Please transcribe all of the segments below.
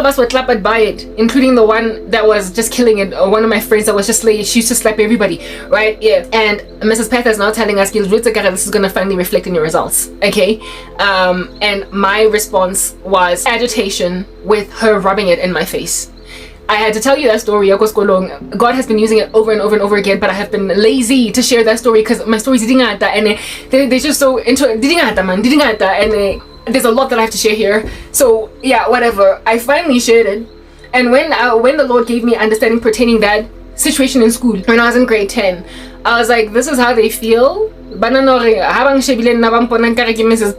us were clapped by it, including the one that was just killing it. One of my friends that was just like, she used to slap everybody, right? Yeah. And Mrs. Peth is now telling us, this is going to finally reflect in your results, okay? And my response was agitation with her rubbing it in my face. I had to tell you that story. God has been using it over and over and over again, but I have been lazy to share that story because my stories and they're just so into it. And there's a lot that I have to share here. So yeah, whatever. I finally shared it. And when the Lord gave me understanding pertaining that situation in school, when I was in grade 10, I was like, this is how they feel. Mrs.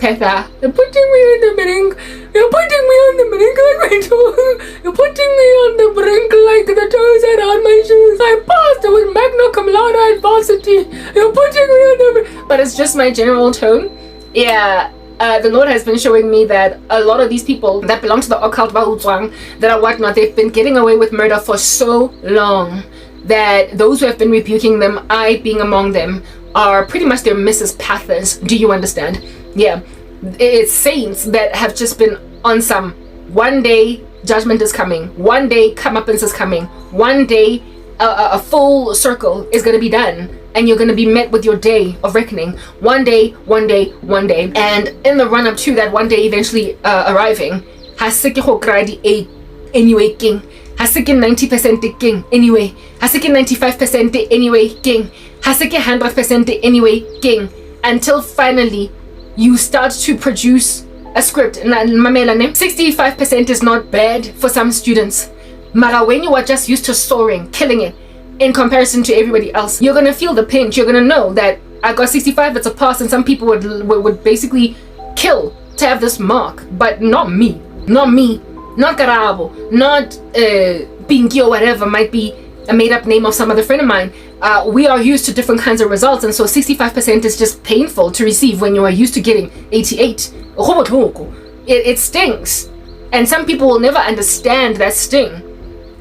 Petha, you're putting me on the brink. You're putting me on the brink like my toes. You're putting me on the brink like the toes that are on my shoes. I passed with magna cum laude at varsity. You're putting me on the brink. But it's just my general tone. Yeah. The Lord has been showing me that a lot of these people that belong to the occult Bout that are whatnot, they've been getting away with murder for so long that those who have been rebuking them, I being among them, are pretty much their Mrs. Pathers. Do you understand? Yeah. It's saints that have just been on some, one day judgment is coming, one day comeuppance is coming, one day a full circle is going to be done, and you're going to be met with your day of reckoning. One day. And in the run-up to that one day eventually arriving, hasiki hokradi anyway king, hasiki 90% king anyway, hasiki 95% anyway king, hasiki 100% anyway king, until finally you start to produce a script. 65% is not bad for some students. Mara, when you are just used to soaring, killing it, in comparison to everybody else, you're gonna feel the pinch. You're gonna know that I got 65, it's a pass, and some people would basically kill to have this mark, but not me, not Karabo, not Pinky or whatever might be a made-up name of some other friend of mine. We are used to different kinds of results, and so 65% is just painful to receive when you are used to getting 88. It stings, and some people will never understand that sting,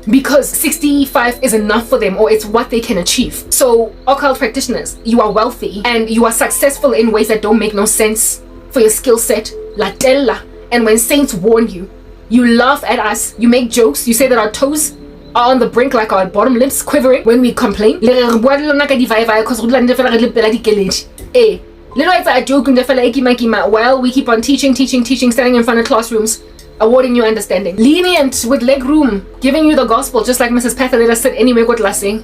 because 65 is enough for them, or it's what they can achieve. So occult practitioners, you are wealthy and you are successful in ways that don't make no sense for your skill set. Latella. And when saints warn you, you laugh at us, you make jokes, you say that our toes are on the brink like our bottom lips quivering when we complain. Well, we keep on teaching, standing in front of classrooms, awarding you understanding. Lenient with leg room, giving you the gospel, just like Mrs. Petha let us sit anywhere with blessing.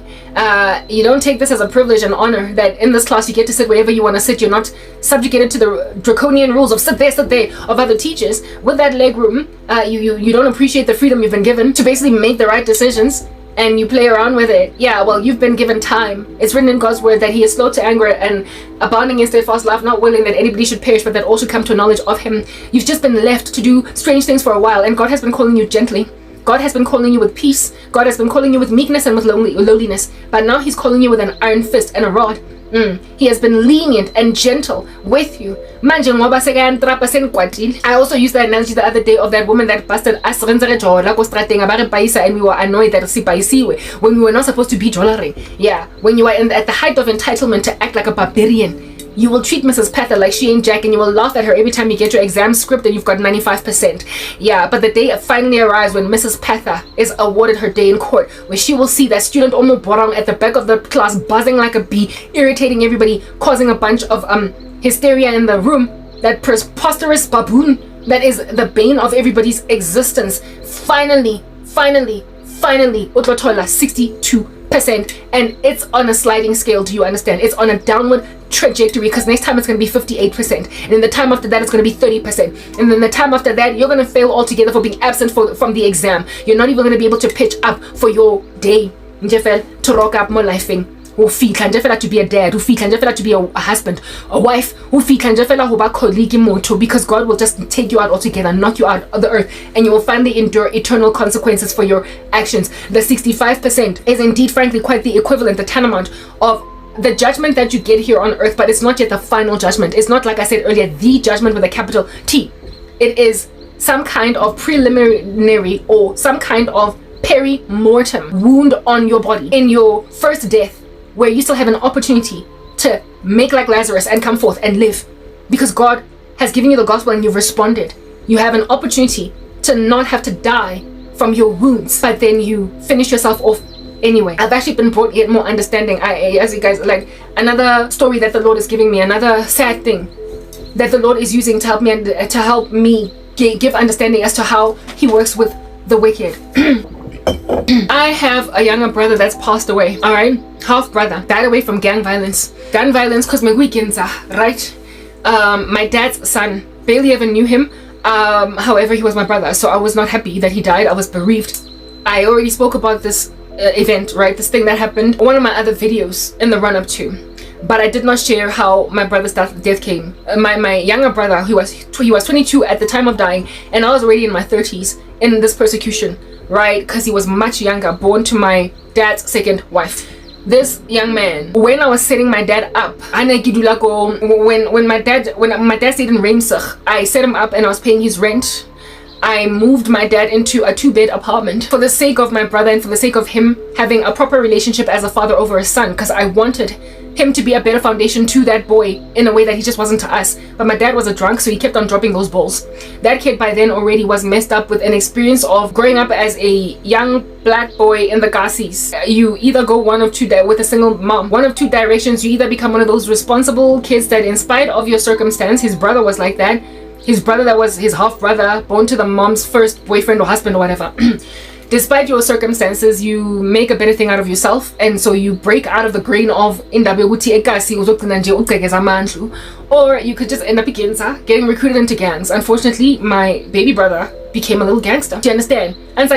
You don't take this as a privilege and honor that in this class you get to sit wherever you want to sit. You're not subjugated to the draconian rules of sit there of other teachers. With that leg room, you don't appreciate the freedom you've been given to basically make the right decisions, and you play around with it. Yeah, well, you've been given time. It's written in God's word that he is slow to anger and abounding in steadfast love, not willing that anybody should perish, but that all should come to a knowledge of him. You've just been left to do strange things for a while, and God has been calling you gently. God has been calling you with peace. God has been calling you with meekness and with lowliness. But now he's calling you with an iron fist and a rod. He has been lenient and gentle with you. I also used that analogy the other day of that woman that busted us and we were annoyed that when we were not supposed to be jewelry. Yeah, when you are at the height of entitlement to act like a barbarian, you will treat Mrs. Petha like she ain't Jack, and you will laugh at her every time you get your exam script and you've got 95%. Yeah, but the day finally arrives when Mrs. Petha is awarded her day in court, where she will see that student Omo Borang at the back of the class buzzing like a bee, irritating everybody, causing a bunch of hysteria in the room. That preposterous baboon that is the bane of everybody's existence. Finally, Utwatola 62%, and it's on a sliding scale. Do you understand? It's on a downward trajectory, because next time it's going to be 58%, and then the time after that it's going to be 30%, and then the time after that you're going to fail altogether for being absent from the exam. You're not even going to be able to pitch up for your day to rock up more life thing. To be a dad, to be a husband, a wife, because God will just take you out altogether, knock you out of the earth, and you will finally endure eternal consequences for your actions. The 65% is indeed, frankly, quite the equivalent, the tantamount of the judgment that you get here on earth, but it's not yet the final judgment. It's not, like I said earlier, the judgment with a capital T. It is some kind of preliminary or some kind of peri-mortem wound on your body in your first death, where you still have an opportunity to make like Lazarus and come forth and live, because God has given you the gospel and you've responded. You have an opportunity to not have to die from your wounds, but then you finish yourself off anyway. I've actually been brought yet more understanding. As you guys, like, another story that the Lord is giving me, another sad thing that the Lord is using to help me give understanding as to how he works with the wicked. I have a younger brother that's passed away, all right? Half brother, died away from gang violence because my weekends are right. My dad's son, barely ever knew him. However, he was my brother, so I was not happy that he died. I was bereaved. I already spoke about this event, right? This thing that happened, one of my other videos in the run-up to, but I did not share how my brother's death came. My younger brother, he was 22 at the time of dying, and I was already in my 30s in this persecution, right? Because he was much younger, born to my dad's second wife. This young man, when I was setting my dad up, when my dad stayed in Reimsig, I set him up and I was paying his rent. I moved my dad into a 2-bed apartment for the sake of my brother and for the sake of him having a proper relationship as a father over a son, because I wanted him to be a better foundation to that boy in a way that he just wasn't to us. But my dad was a drunk, so he kept on dropping those balls. That kid by then already was messed up with an experience of growing up as a young black boy in the Gassies. You either go one of two with a single mom. One of two directions. You either become one of those responsible kids that, in spite of your circumstance, his brother was like that. His brother that was his half brother, born to the mom's first boyfriend or husband or whatever. Despite your circumstances, you make a better thing out of yourself, and so you break out of the grain of or you could just end up getting recruited into gangs. Unfortunately, my baby brother became a little gangster. Do you understand? And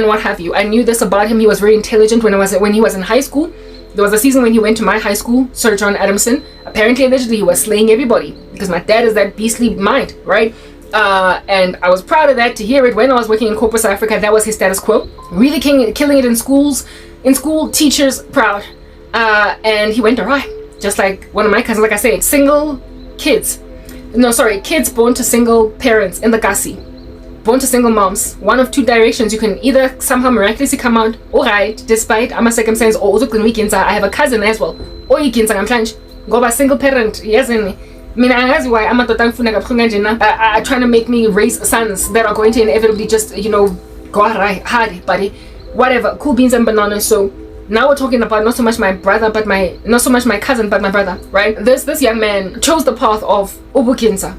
what have you. I knew this about him. He was very intelligent when he was in high school. There was a season when he went to my high school, Sir John Adamson. Apparently, allegedly, he was slaying everybody because my dad is that beastly mind, right? And I was proud of that, to hear it when I was working in corporate South Africa. That was his status quo. Really killing it in school, teachers proud. And he went awry, just like one of my cousins. Like I said, kids born to single parents in the Kasi, born to single moms. One of two directions. You can either somehow miraculously come out alright despite my circumstance, or I have a cousin as well, or you can go by single parent. Yes, that's why I'm trying to make me raise sons that are going to inevitably just, go hard, buddy. Whatever, cool beans and bananas. So now we're talking about not so much my cousin, but my brother, right? This young man chose the path of Ubukinsa.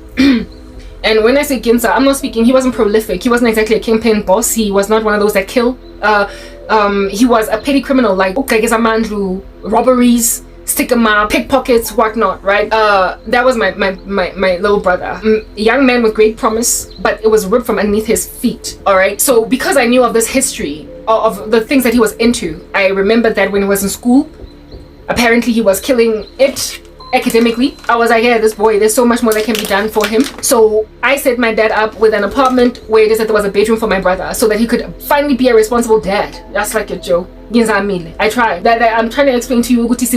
And when I say Ginza, I'm not speaking, he wasn't prolific. He wasn't exactly a kingpin boss. He was not one of those that kill. He was a petty criminal, like robberies, stick 'em up, pickpockets, whatnot, right? That was my little brother. Young man with great promise, but it was ripped from underneath his feet, all right? So because I knew of this history, of the things that he was into, I remembered that when he was in school, apparently he was killing it academically. I was like, yeah, this boy, there's so much more that can be done for him. So I set my dad up with an apartment where it is that there was a bedroom for my brother, so that he could finally be a responsible dad. That's like a joke. I tried. I'm trying to explain to you, as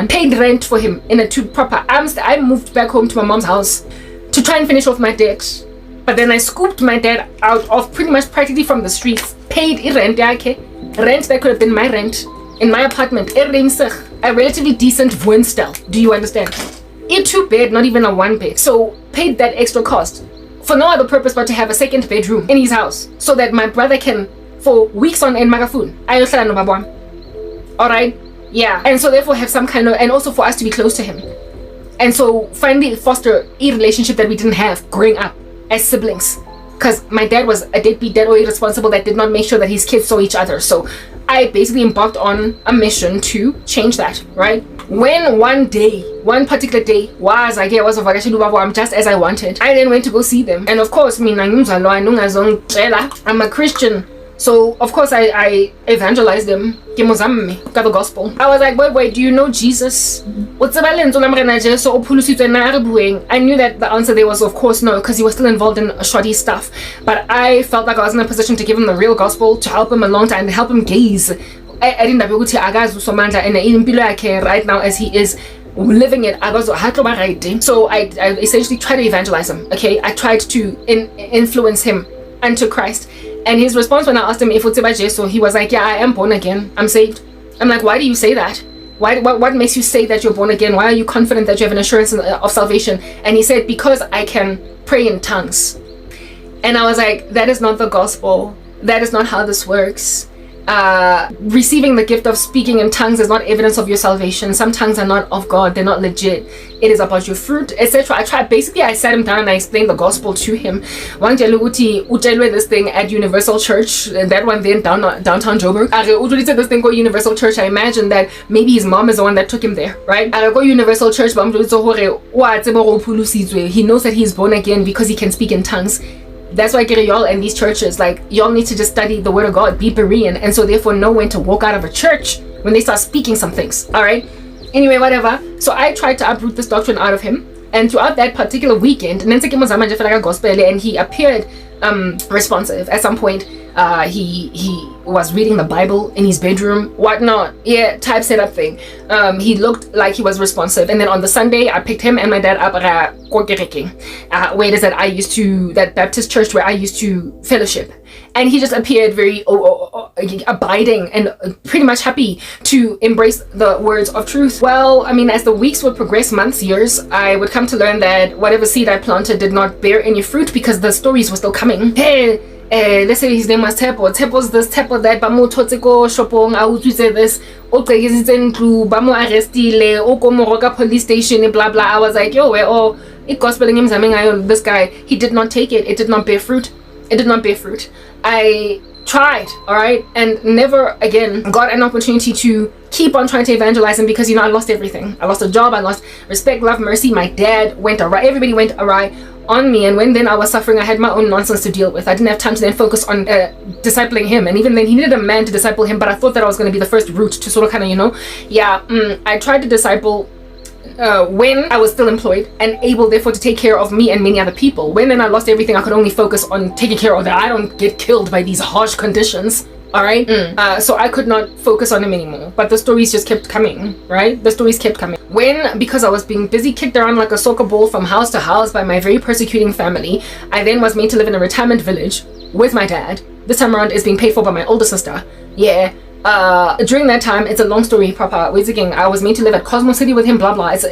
paid rent for him in a proper. I moved back home to my mom's house to try and finish off my debt. But then I scooped my dad out of pretty much practically from the streets. Paid rent, rent that could have been my rent in my apartment. A relatively decent woonstel. Do you understand? A 2-bed, not even a 1-bed. So paid that extra cost for no other purpose but to have a second bedroom in his house, so that my brother can, for weeks on end, magafun. Alright? Yeah. And so therefore have some kind of, and also for us to be close to him. And so finally foster a relationship that we didn't have growing up as siblings. Because my dad was a deadbeat, dead or irresponsible that did not make sure that his kids saw each other. So I basically embarked on a mission to change that, right? When one particular day was just as I wanted, I then went to go see them. And of course, I'm a Christian. So of course I evangelized them. Got the gospel. I was like, wait, do you know Jesus? I knew that the answer there was of course no, because he was still involved in shoddy stuff. But I felt like I was in a position to give him the real gospel, to help him along and help him gaze. I didn't right now as he is living it. So I essentially tried to evangelize him. Okay, I tried to influence him unto Christ. And his response when I asked him if it's about Jesus, he was like, yeah, I am born again, I'm saved. I'm like, why do you say that? What makes you say that you're born again? Why are you confident that you have an assurance of salvation? And he said, because I can pray in tongues. And I was like, that is not the gospel. That is not how this works. Receiving the gift of speaking in tongues is not evidence of your salvation. Some tongues are not of God. They're not legit. It is about your fruit, etc. I sat him down and I explained the gospel to him. This thing at Universal Church, that one then downtown Joburg. This thing called Universal Church. I imagine that maybe his mom is the one that took him there, right? I go Universal Church, he knows that he's born again because he can speak in tongues. That's why I get y'all in these churches, like, y'all need to just study the word of God, be Berean, and so therefore know when to walk out of a church when they start speaking some things. All right, anyway, whatever. So I tried to uproot this doctrine out of him, and throughout that particular weekend, and he appeared responsive. At some point, he was reading the Bible in his bedroom, whatnot, type setup thing. He looked like he was responsive. And then on the Sunday, I picked him and my dad up at where it is that Baptist church where I used to fellowship. And he just appeared very abiding and pretty much happy to embrace the words of truth. Well, I mean, as the weeks would progress, months, years, I would come to learn that whatever seed I planted did not bear any fruit because the stories were still coming. Hey, let's say his name was Tepo. Tepo's this, Tepo that. Bamu totseko shopong. I would say this. Okay, is it true? Bamu arrestile. Oko moroka police station. Blah blah. I was like, yo, where it gospeling him. This guy, he did not take it. It did not bear fruit. It did not bear fruit. I tried, all right, and never again got an opportunity to keep on trying to evangelize him because, I lost everything. I lost a job, I lost respect, love, mercy. My dad went awry, everybody went awry on me, and when then I was suffering, I had my own nonsense to deal with. I didn't have time to then focus on discipling him, and even then he needed a man to disciple him, but I thought that I was going to be the first route to sort of kind of, I tried to disciple when I was still employed and able therefore to take care of me and many other people. When then I lost everything, I could only focus on taking care of that I don't get killed by these harsh conditions. All right. So I could not focus on him anymore, but the stories just kept coming, right? The stories kept coming. Because I was being busy, kicked around like a soccer ball from house to house by my very persecuting family, I then was made to live in a retirement village with my dad. This time around is being paid for by my older sister. During that time, it's a long story proper. Once again, I was made to live at Cosmo City with him, blah blah. It's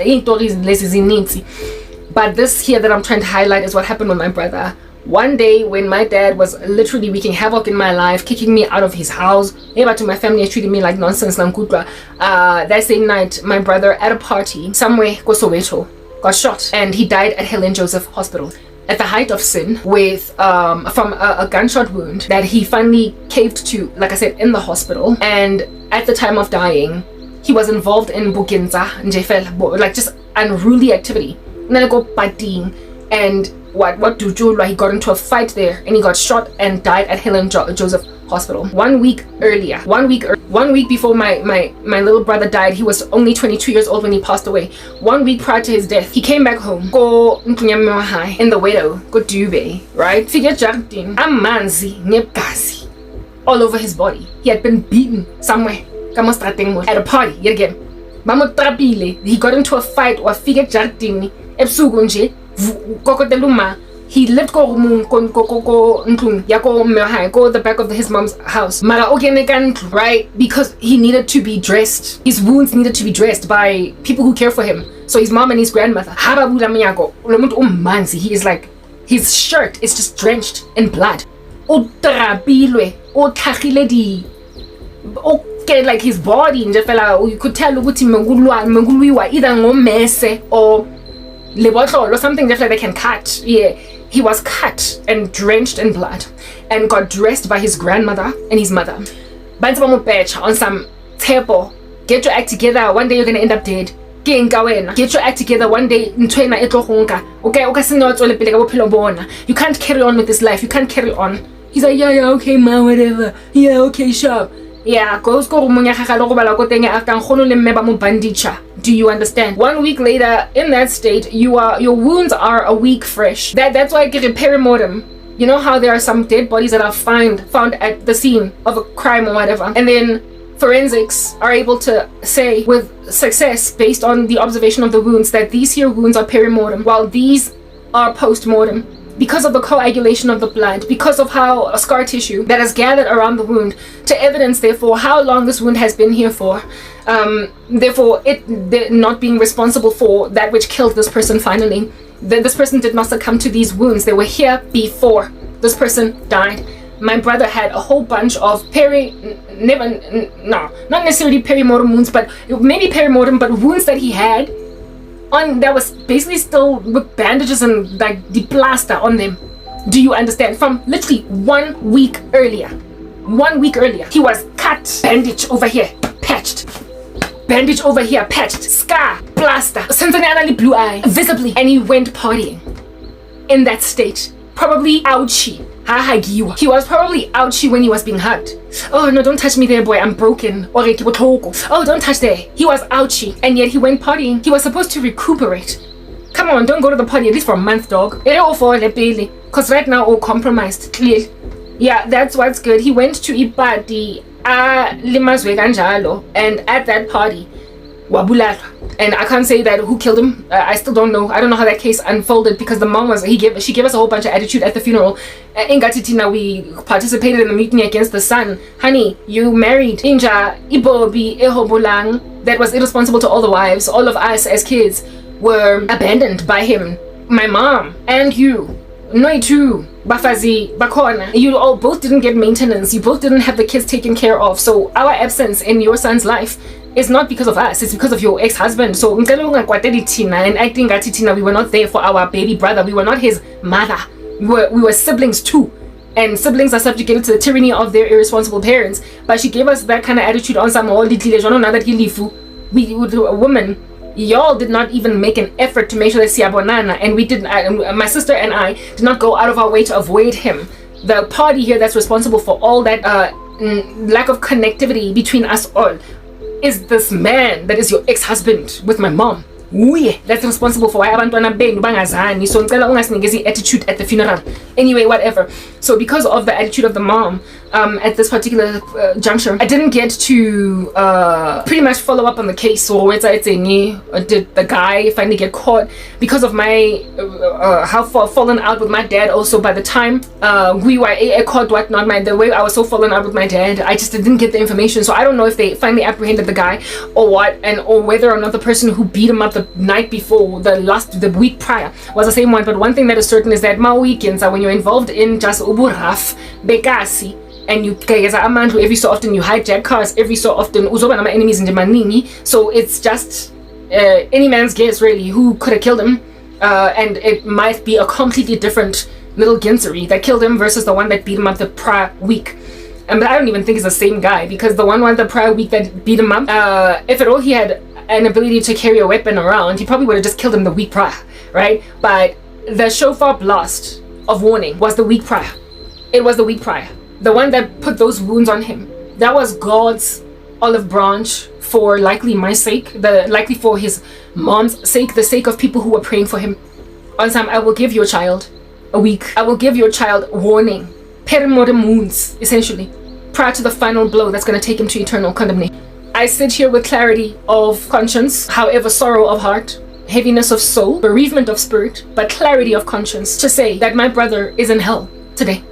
but this here that I'm trying to highlight is what happened with my brother. One day when my dad was literally wreaking havoc in my life, kicking me out of his house, to my family treated me like nonsense, that same night, my brother at a party somewhere Soweto got shot and he died at Helen Joseph Hospital at the height of sin with from a gunshot wound that he finally caved to, like I said, in the hospital. And at the time of dying, he was involved in bukinza, like just unruly activity. And what Dujulwa, he got into a fight there and he got shot and died at Helen Joseph Hospital. 1 week earlier, 1 week before my little brother died, he was only 22 years old when he passed away. 1 week prior to his death, he came back home. Go in the widow, go Dube, right? Figure Jardin, amanzi, nepgazi, all over his body. He had been beaten somewhere. At a party, yet again. He got into a fight or figure Jardin, Epsugunje, he lived go the back of his mom's house, right? Because he needed to be dressed. His wounds needed to be dressed by people who care for him. So his mom and his grandmother. He is like, his shirt is just drenched in blood. Okay, like his body, you could tell either ngomese or or something just like they can cut. He was cut and drenched in blood and got dressed by his grandmother and his mother. On some table, get your act together, one day you're gonna end up dead. Get your act together, one day you can't carry on with this life, you can't carry on. He's like, yeah, okay ma, whatever, yeah, okay, sharp. Yeah, do you understand? 1 week later, in that state, your wounds are a week fresh. That's why I get a perimortem. You know how there are some dead bodies that are found at the scene of a crime or whatever, and then forensics are able to say with success, based on the observation of the wounds, that these here wounds are perimortem, while these are postmortem. because of the coagulation of the blood, because of how a scar tissue that has gathered around the wound, to evidence therefore how long this wound has been here for. Therefore it not being responsible for that which killed this person finally. This person did not succumb to these wounds. They were here before this person died. My brother had a whole bunch of not necessarily perimortem wounds, but maybe perimortem, but wounds that he had on that was basically still with bandages and like the plaster on them. Do you understand? From literally 1 week earlier. 1 week earlier, he was cut, bandage over here, patched. Bandage over here, patched, scar, plaster, Cincinnati blue eye, visibly, and he went partying in that state. Probably ouchie. He was probably ouchie when he was being hugged. Oh no, don't touch me there, boy, I'm broken. Oh, don't touch there. He was ouchie, and yet he went partying. He was supposed to recuperate. Come on, don't go to the party at least for a month, dog. Because right now, all compromised, clearly. Yeah, that's what's good. He went to ipati limazwe kanjalo, and at that party wabulalwa. And I can't say that who killed him. I still don't know. I don't know how that case unfolded, because the mom she gave us a whole bunch of attitude at the funeral. Ingatitina, we participated in the mutiny against the son. Honey, you married Inja Ibobi Ehobulang that was irresponsible to all the wives. All of us as kids were abandoned by him. My mom and you. No, too. Bafazi, Bakona. You all both didn't get maintenance. You both didn't have the kids taken care of. So our absence in your son's life is not because of us. It's because of your ex-husband. So and I think Tina, we were not there for our baby brother. We were not his mother. We were siblings too. And siblings are subjugated to the tyranny of their irresponsible parents. But she gave us that kind of attitude on some old little now that he lifu. We a woman. Y'all did not even make an effort to make sure that Siabonana, and we didn't. My sister and I did not go out of our way to avoid him. The party here that's responsible for all that lack of connectivity between us all is this man that is your ex-husband with my mom. That's responsible for why abantwana benu bangazani. So ngicela ungasiningezi attitude at the funeral. Anyway, whatever. So because of the attitude of the mom at this particular juncture, I didn't get to pretty much follow up on the case. So did the guy finally get caught? Because of my how far fallen out with my dad. Also, by the time we were caught, the way I was so fallen out with my dad, I just didn't get the information. So I don't know if they finally apprehended the guy or what, or whether or not the person who beat him up the night before, the week prior, was the same one. But one thing that is certain is that my weekends are when you're involved in just uburaf bekasi, and you guys are amandlu every so often, you hijack cars every so often, uzoba nama enemies in Manini. So it's just any man's guess really who could have killed him, and it might be a completely different little Ginsery that killed him versus the one that beat him up the prior week. But I don't even think it's the same guy, because the one the prior week that beat him up, if at all he had an ability to carry a weapon around, he probably would have just killed him the week prior, right? But the shofar blast of warning was the week prior. It was the week prior. The one that put those wounds on him, that was God's olive branch for likely my sake, likely for his mom's sake, the sake of people who were praying for him. On time, I will give your child a week. I will give your child warning, perimortem wounds, essentially, prior to the final blow that's going to take him to eternal condemnation. I sit here with clarity of conscience, however, sorrow of heart, heaviness of soul, bereavement of spirit, but clarity of conscience to say that my brother is in hell today.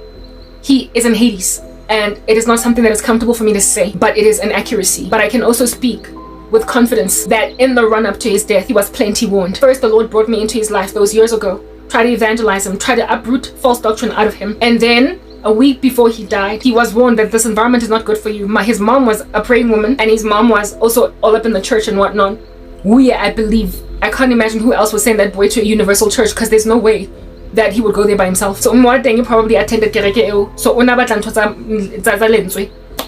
He is in Hades, and it is not something that is comfortable for me to say, but it is an accuracy. But I can also speak with confidence that in the run-up to his death, he was plenty warned. First, the Lord brought me into his life those years ago, tried to evangelize him, tried to uproot false doctrine out of him, and then a week before he died, he was warned that this environment is not good for you. His mom was a praying woman, and his mom was also all up in the church and whatnot. I believe. I can't imagine who else would send that boy to a universal church, because there's no way that he would go there by himself. So you probably attended kereke. So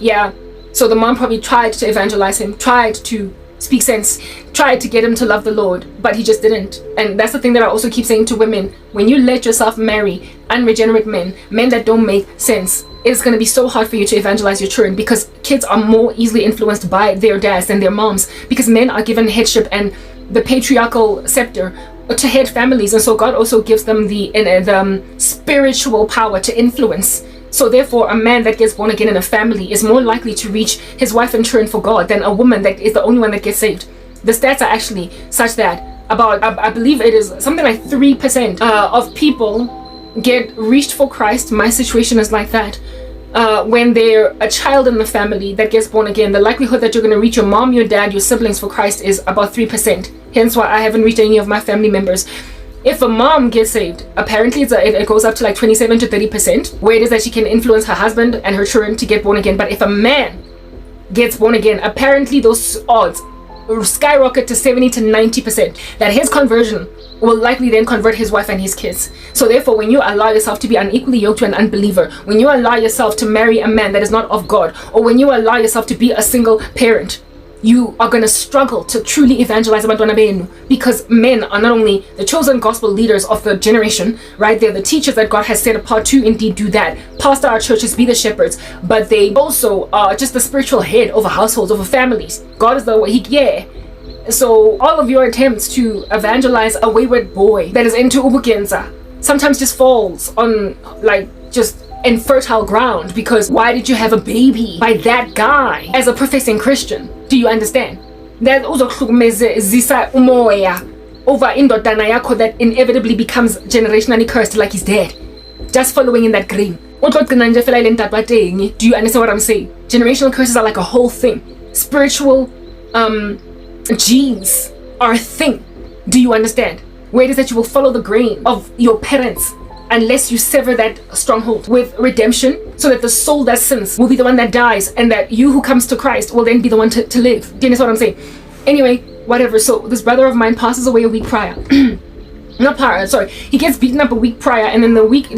yeah. So the mom probably tried to evangelize him, tried to speak sense, tried to get him to love the Lord, but he just didn't. And that's the thing that I also keep saying to women: when you let yourself marry unregenerate men that don't make sense, it's going to be so hard for you to evangelize your children, because kids are more easily influenced by their dads than their moms, because men are given headship and the patriarchal scepter to head families, and so God also gives them the spiritual power to influence. So therefore, a man that gets born again in a family is more likely to reach his wife and children for God than a woman that is the only one that gets saved. The stats are actually such that about, I believe it is something like 3% of people get reached for Christ, my situation is like that. When they're a child in the family that gets born again, the likelihood that you're going to reach your mom, your dad, your siblings for Christ is about 3%. Hence why I haven't reached any of my family members. If a mom gets saved, apparently it goes up to like 27 to 30%, where it is that she can influence her husband and her children to get born again. But if a man gets born again, apparently those odds skyrocket to 70 to 90%, that his conversion will likely then convert his wife and his kids. So therefore, when you allow yourself to be unequally yoked to an unbeliever, when you allow yourself to marry a man that is not of God, or when you allow yourself to be a single parent, you are going to struggle to truly evangelize abantwana benu, because men are not only the chosen gospel leaders of the generation, right? They're the teachers that God has set apart to indeed do that. Pastor our churches, be the shepherds, but they also are just the spiritual head over households, over families. God is the So all of your attempts to evangelize a wayward boy that is into ubukenza sometimes just falls on like just infertile ground, because why did you have a baby by that guy as a professing Christian? Do you understand? That uzohlukumezisa umoya over indodana yakho that inevitably becomes generationally cursed like he's dead, just following in that green. Do you understand what I'm saying? Generational curses are like a whole thing. Spiritual genes are a thing. Do you understand? Where it is that you will follow the grain of your parents unless you sever that stronghold with redemption, so that the soul that sins will be the one that dies, and that you who comes to Christ will then be the one to live. Do you understand what I'm saying? Anyway, whatever. So this brother of mine passes away a week prior. Not prior, sorry. He gets beaten up a week prior, and then the week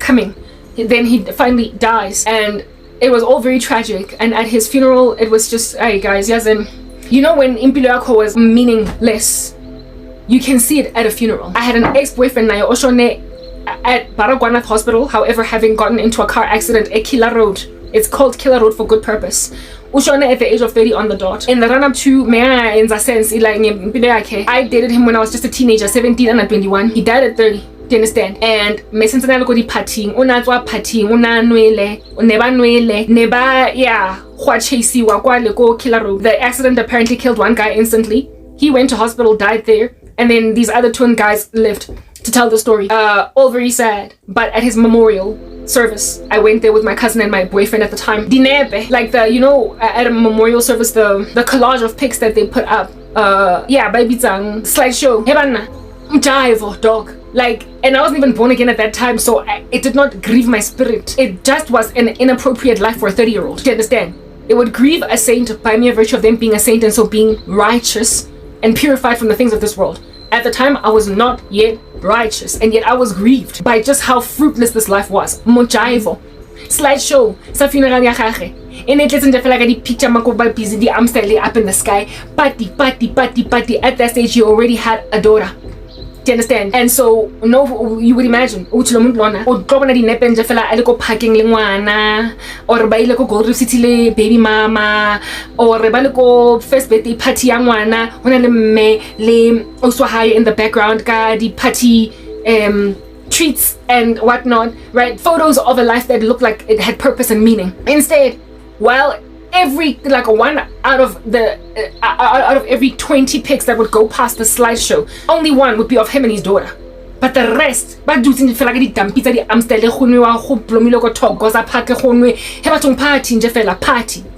coming, then he finally dies. And it was all very tragic. And at his funeral, it was just, hey guys, yazen. You know when impilo yakho was meaningless, you can see it at a funeral. I had an ex-boyfriend, Nayo Oshone, at Baragwanath Hospital, however, having gotten into a car accident at Killer Road. It's called Killer Road for good purpose. Ushone at the age of 30 on the dot. In the run-up to Mea in the sense, I dated him when I was just a teenager, 17 and 21. He died at 30. Do you understand? And mesentsana go di partying, unatswa partying, unanwele, nebanwele, neba yeah, chaseiwa kwa le ko Killer Road. The accident apparently killed one guy instantly. He went to hospital, died there, and then these other twin guys lived to tell the story. All very sad. But at his memorial service, I went there with my cousin and my boyfriend at the time. Dinebe, like the, you know, at a memorial service, the collage of pics that they put up. Yeah, baby zang slideshow. Hebana, mjaivo dog. Like, and I wasn't even born again at that time, so it did not grieve my spirit. It just was an inappropriate life for a 30-year-old. Do you understand? It would grieve a saint by mere virtue of them being a saint and so being righteous and purified from the things of this world. At the time, I was not yet righteous, and yet I was grieved by just how fruitless this life was. Mojaivo. Slideshow. Sa funeral ya gage. And it doesn't feel like a picture makoba busy the Amsterdam up in the sky. Party. At that stage, you already had a daughter. Do you understand? And so, no, you would imagine, or parking Hlongwane, or go City baby mama, or first birthday party also high in the background, the party treats and whatnot, right? Photos of a life that looked like it had purpose and meaning. Instead, well, every one out of every 20 pics that would go past the slideshow, only one would be of him and his daughter. But the rest, party.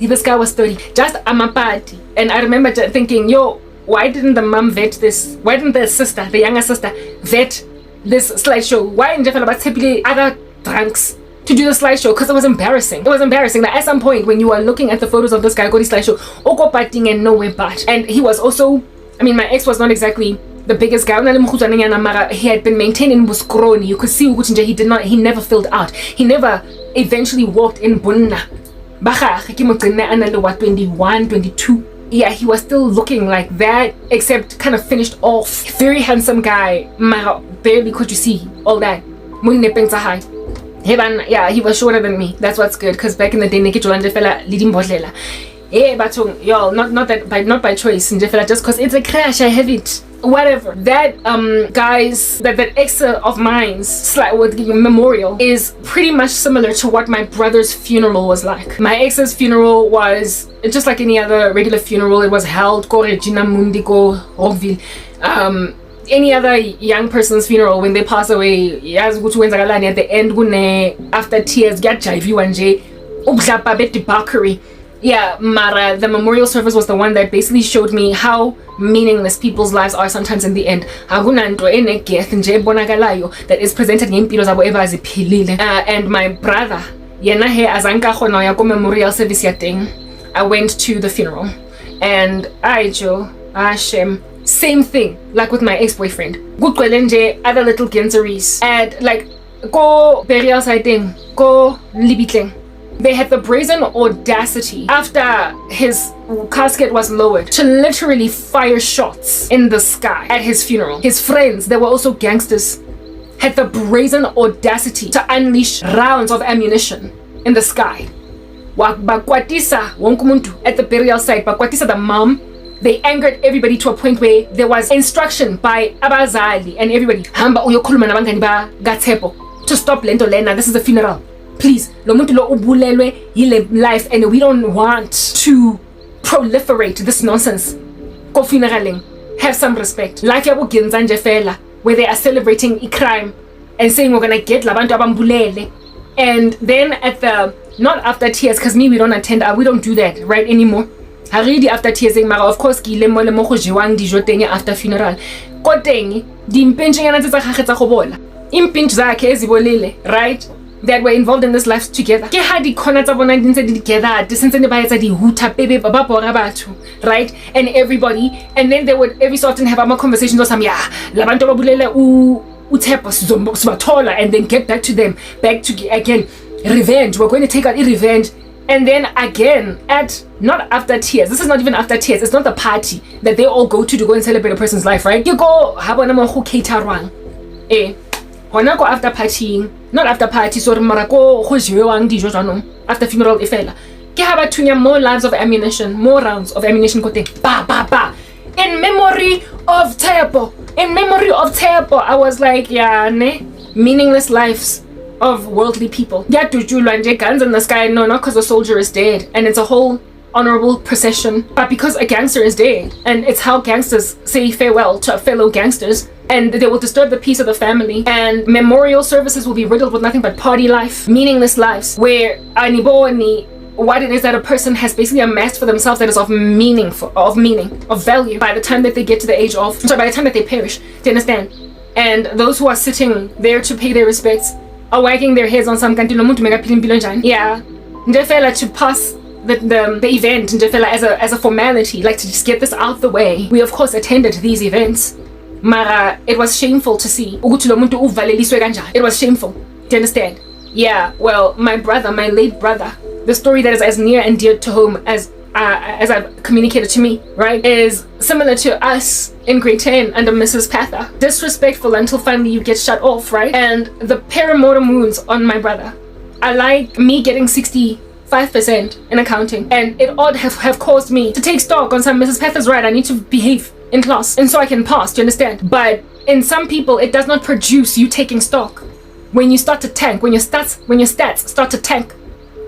This guy was 30. Just a party. And I remember thinking, yo, why didn't the mom vet this? Why didn't the sister, the younger sister, vet this slideshow? Why didn't the other drunks to do the slideshow? Because it was embarrassing. It was embarrassing that at some point when you are looking at the photos of this guy, go to slideshow, oko partying and nowhere but. And he was also, I mean, my ex was not exactly the biggest guy. He had been maintaining buskroni. You could see he never filled out. He never eventually walked in bunna. 21, 22. Yeah, he was still looking like that, except kind of finished off. Very handsome guy. Barely could you see all that. Yeah, he was shorter than me. That's what's good, because back in the day, but y'all, not by choice, just because it's a crash, I have it. Whatever. That guys, that ex of mine's memorial is pretty much similar to what my brother's funeral was like. My ex's funeral was just like any other regular funeral. It was held Regina Mundi Rockville. any other young person's funeral, when they pass away, at the end, after tears, get jive and J, debauchery. Yeah, Mara, the memorial service was the one that basically showed me how meaningless people's lives are sometimes in the end. That is presented and my brother, memorial service, I went to the funeral. And same thing, like with my ex-boyfriend. Other little ganseries. And like, go burial site thing, go libitleng. They had the brazen audacity, after his casket was lowered, to literally fire shots in the sky at his funeral. His friends, they were also gangsters, had the brazen audacity to unleash rounds of ammunition in the sky. Bakwatisa wonkumuntu at the burial site, bakwatisa the mom. They angered everybody to a point where there was instruction by abazali and everybody, hamba uyokhuluma nabangani ba gatshepo to stop lento lena. This is a funeral. Please, lo muntu lo ubulelwe yile life, and we don't want to proliferate this nonsense. Go funeraling. Have some respect. Life yabo ginzanje fela, where they are celebrating a crime and saying we're gonna get labantu abambulele. And then at the, not after tears, because we don't attend, we don't do that right anymore. Haridi after tears, of course, ki le mo go jewang dijo teng after funeral. Ko teng di mpentshanyana tsa gagwe go bola. Impintsh zakhe ezibolile, right? That were involved in this life together. Ke ha di khona tsa bona di ntse di together, di sentse ne ba etsa di huta pebe ba bora batho, right? And everybody, and then they would every so often have conversations or some, yeah, labantu ba bulela uThepo sibathola, and then get back to them, back to again revenge. We're going to take out revenge. And then again, not after tears. This is not even after tears. It's not the party that they all go to go and celebrate a person's life, right? You go habona mo go caterwang. Hona go after partying, not after party, so mara go jewang dijo jwanong after funeral efela. Ke ha bathunya more lives of ammunition, more rounds of ammunition ko teng. Ba ba ba. In memory of Thepo. In memory of Thepo. I was like, yeah, ne, meaningless lives of worldly people. Yeah, guns in the sky. No, not because a soldier is dead and it's a whole honorable procession, but because a gangster is dead, and it's how gangsters say farewell to fellow gangsters, and they will disturb the peace of the family. And memorial services will be riddled with nothing but party life, meaningless lives, where what it is that a person has basically amassed for themselves that is of meaning, of value, by the time that they get to the age of, by the time that they perish. Do you understand? And those who are sitting there to pay their respects are wagging their heads on some kantino muntu megapilin bilonjani. Yeah, ndefela to pass the event as a formality, like to just get this out the way. We of course attended these events, mara it was shameful to see. It was shameful. Do you understand? Yeah, well, my late brother, the story that is as near and dear to home as I've communicated to me, right, is similar to us in grade 10 under Mrs. Patha. Disrespectful until finally you get shut off, right? And the paramotor wounds on my brother are like me getting 65% in accounting, and it ought have caused me to take stock on some. Mrs. Patha's right, I need to behave in class and so I can pass, do you understand? But in some people it does not produce you taking stock. When you start to tank, when your stats start to tank,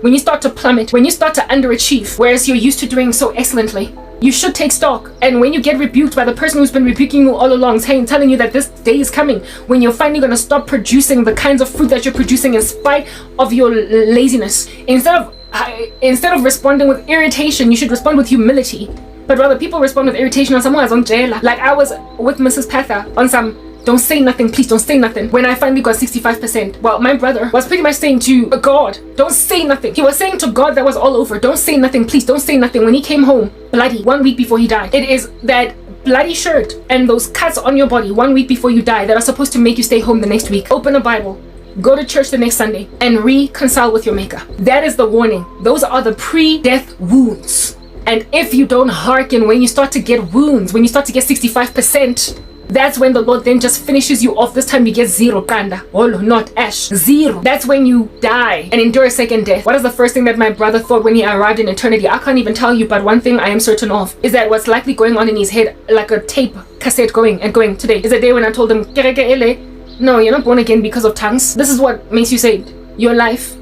when you start to plummet, when you start to underachieve, whereas you're used to doing so excellently, you should take stock. And when you get rebuked by the person who's been rebuking you all along, telling you that this day is coming when you're finally going to stop producing the kinds of fruit that you're producing in spite of your laziness, instead of responding with irritation, you should respond with humility. But rather, people respond with irritation on someone as on jail. Like I was with Mrs. Patha on some, don't say nothing, please don't say nothing. When I finally got 65%, well, my brother was pretty much saying to God, don't say nothing. He was saying to God that was all over, don't say nothing, please don't say nothing. When he came home, bloody, 1 week before he died. It is that bloody shirt and those cuts on your body 1 week before you die that are supposed to make you stay home the next week. Open a Bible, go to church the next Sunday, and reconcile with your maker. That is the warning. Those are the pre-death wounds. And if you don't hearken, when you start to get wounds, when you start to get 65%, that's when the Lord then just finishes you off. This time you get 0 kanda. Oh, not ash. 0. That's when you die and endure a second death. What is the first thing that my brother thought when he arrived in eternity? I can't even tell you, but one thing I am certain of is that what's likely going on in his head, like a tape cassette going today, is the day when I told him, no, you're not born again because of tongues. This is what makes you saved. Your life.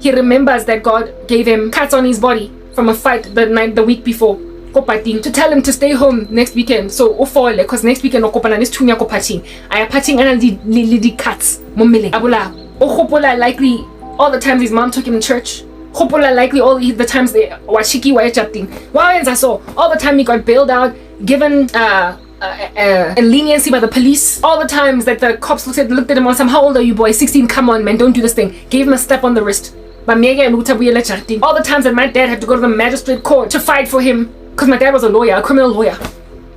He remembers that God gave him cuts on his body from a fight the week before. to tell him to stay home next weekend. So ufole because next weekend okopana nesithunya ko partying. I am partying and the cuts momele abula okopola likely all the times his mom took him to church. Hopola likely all the times they washiki wayachapting. So all the time he got bailed out, given a leniency by the police. All the times that the cops looked at him and said, how old are you, boy? 16, come on man, don't do this thing. Gave him a slap on the wrist. All the times that my dad had to go to the magistrate court to fight for him, because my dad was a lawyer, a criminal lawyer.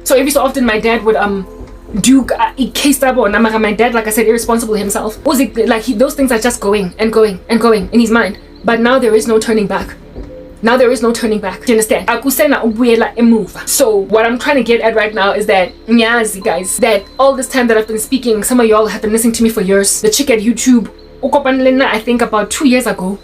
So every so often my dad would do case double, and my dad, like I said, irresponsible himself. Those things are just going and going and going in his mind. But now there is no turning back. Now there is no turning back. Do you understand? So what I'm trying to get at right now is that, guys, that all this time that I've been speaking, some of y'all have been listening to me for years. The chick at YouTube, I think about 2 years ago,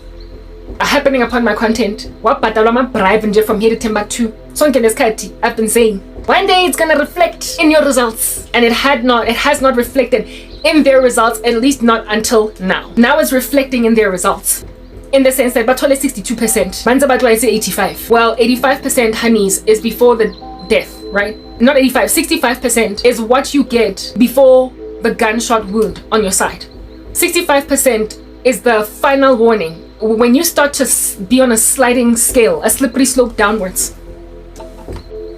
happening upon my content. Bribe from here to Timbuktu. So I've been saying, one day it's gonna reflect in your results. And it has not reflected in their results, at least not until now. Now it's reflecting in their results. In the sense that Batole 62%, Banza Batwa say 85. Well, 85% honeys is before the death, right? Not 85, 65% is what you get before the gunshot wound on your side. 65% is the final warning. When you start to be on a sliding scale, a slippery slope downwards.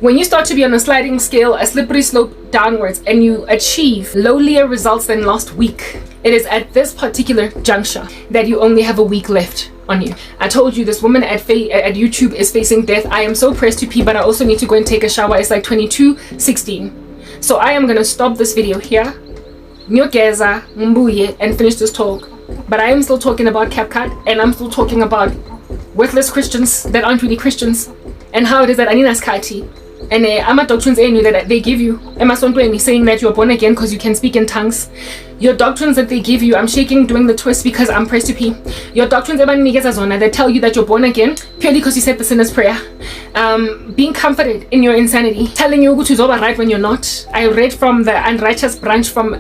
When you start to be on a sliding scale, a slippery slope downwards, and you achieve lowlier results than last week, it is at this particular juncture that you only have a week left on you. I told you this woman at YouTube is facing death. I am so pressed to pee, but I also need to go and take a shower. It's like 22:16. So I am going to stop this video here, and finish this talk. But I am still talking about CapCut, and I'm still talking about worthless Christians that aren't really Christians, and how it is that Anina's Kati. And I'm doctrines that they give you. Am I saying that you're born again because you can speak in tongues? Your doctrines that they give you, I'm shaking, doing the twist because I'm pressed to pee. Your doctrines that tell you that you're born again purely because you said the sinner's prayer. Being comforted in your insanity, telling you to over right when you're not. I read from the unrighteous branch from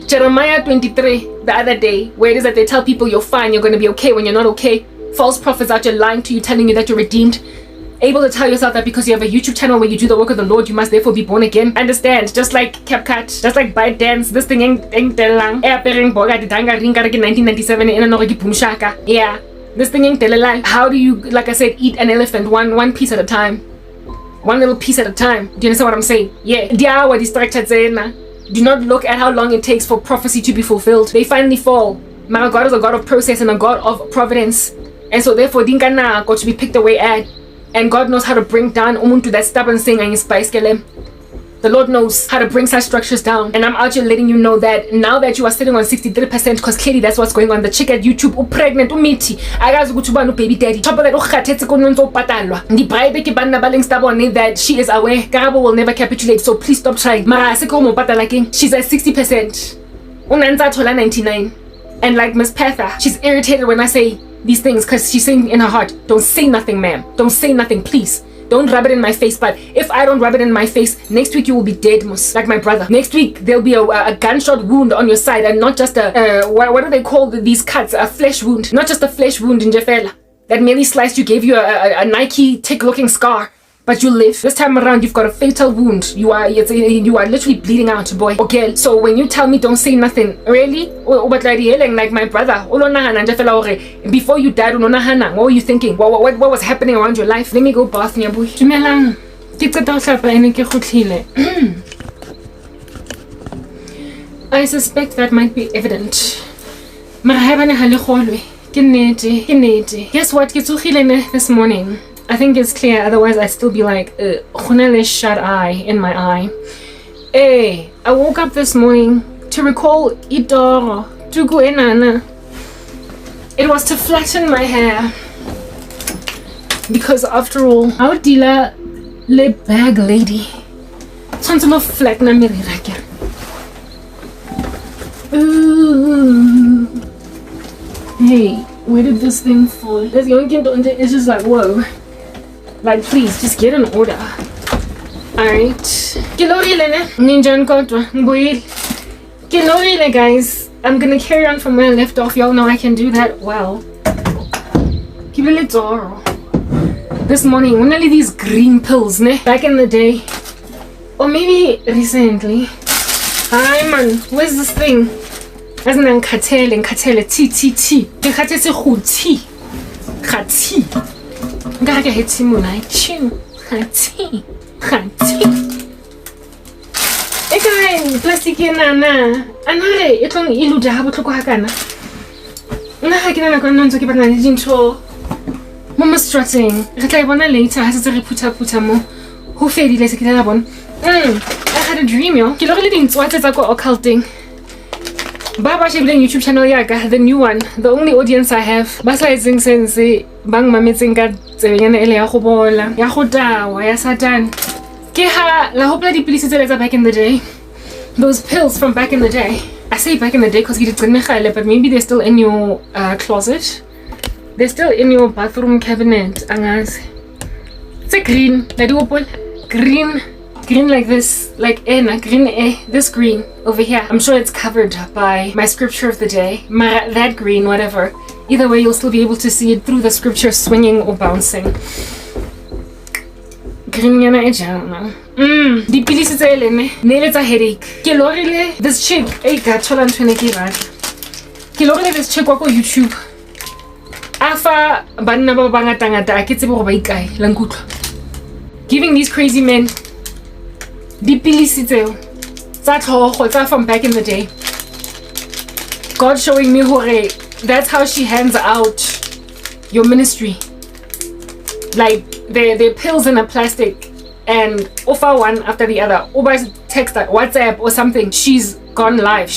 Jeremiah 23 the other day, where it is that they tell people you're fine, you're going to be okay when you're not okay. False prophets out there lying to you, telling you that you're redeemed. Able to tell yourself that because you have a YouTube channel where you do the work of the Lord, you must therefore be born again. Understand? Just like CapCut, just like ByteDance, this thing ain't telang. 1997 yeah, this thing ain't telang. How do you, like I said, eat an elephant one piece at a time? One little piece at a time. Do you understand what I'm saying? Yeah. Do not look at how long it takes for prophecy to be fulfilled. They finally fall. My God is a God of process and a God of providence. And so therefore, Dinkana got to be picked away at. And God knows how to bring down umuntu that stubborn thing and spice kelem. The Lord knows how to bring such structures down. And I'm out here letting you know that now that you are sitting on 63%, because clearly that's what's going on. The chick at YouTube, pregnant, umiti, agazi kutuba no baby daddy. Chopper that ukhatetse kononzo patalwa. Ndi bribe ke banna baling stubborn that she is aware. Karabo will never capitulate, so please stop trying. Mara seko mo patalaking. She's at 60%. Unanza tola 99. And like Miss Petha, she's irritated when I say these things because she's saying in her heart, don't say nothing, ma'am. Don't say nothing, please. Don't rub it in my face. But if I don't rub it in my face, next week you will be dead, like my brother. Next week there'll be a gunshot wound on your side, and not just a what do they call these cuts? A flesh wound, not just a flesh wound in Jefela that merely sliced you, gave you a Nike tick-looking scar. But you live. This time around, you've got a fatal wound. You are literally bleeding out, boy. Okay. So when you tell me don't say nothing, really? Like my brother. Before you died, what were you thinking? What was happening around your life? Let me go bath, boy. I suspect that might be evident. Guess what? This morning. I think it's clear, otherwise I'd still be like, shut eye in my eye. Hey, I woke up this morning to recall Idoro, Tugu Enana. It was to flatten my hair. Because after all, our dealer, le bag lady. Something of flatten me raga. Hey, where did this thing fall? It's just like, whoa. Like, please, just get an order. Alright. Guys. I'm gonna carry on from where I left off. Y'all know I can do that well. this morning, only these green pills, ne? Back in the day, or maybe recently. Hi man, where's this thing? As an nkatele, T. The katese huti. Khati. Gaga hetimulai. Chew. Khati. Eka plastic na. Anare, itong iluda ha botlhoko hakana. Nna ha ke nana ka nna ntse ke batla le dintho. Mama strutting. Re tla bona later ha se re phutha mo. Ho fedile se ke tla bona. I had a dream, yo. Ke lo re le dintwa tsa go occulting. Baba shebile YouTube channel yaka, the new one, the only audience I have. Ba sa etseng sense bang mametseng ka tsebenyana ele ya go bola, ya go tawa, ya Satan. Ke ha la hopela dipilisi tse tsa back in the day. Those pills from back in the day. I say back in the day because ke di tsene but maybe they're still in your closet. They're still in your bathroom cabinet. Angazi. It's a green. La di green like this, like this green over here. I'm sure it's covered by my scripture of the day. That green, whatever. Either way, you'll still be able to see it through the scripture swinging or bouncing. Green yana ejana. Dipilisi tsa elene. Nele tsa headache. Ke lorile this chick. Hey, gathola ntwene ke batla. Ke lorile this chick wa ko YouTube. Afa banna ba bangata ke tsebe go ba ikae la nkutlwa. Giving these crazy men dipilisi tseo tsa tlhogo tsa from back in the day. God showing me hore that's how she hands out your ministry. Like they're pills in a plastic and offer one after the other. Over text like WhatsApp or something. She's gone live.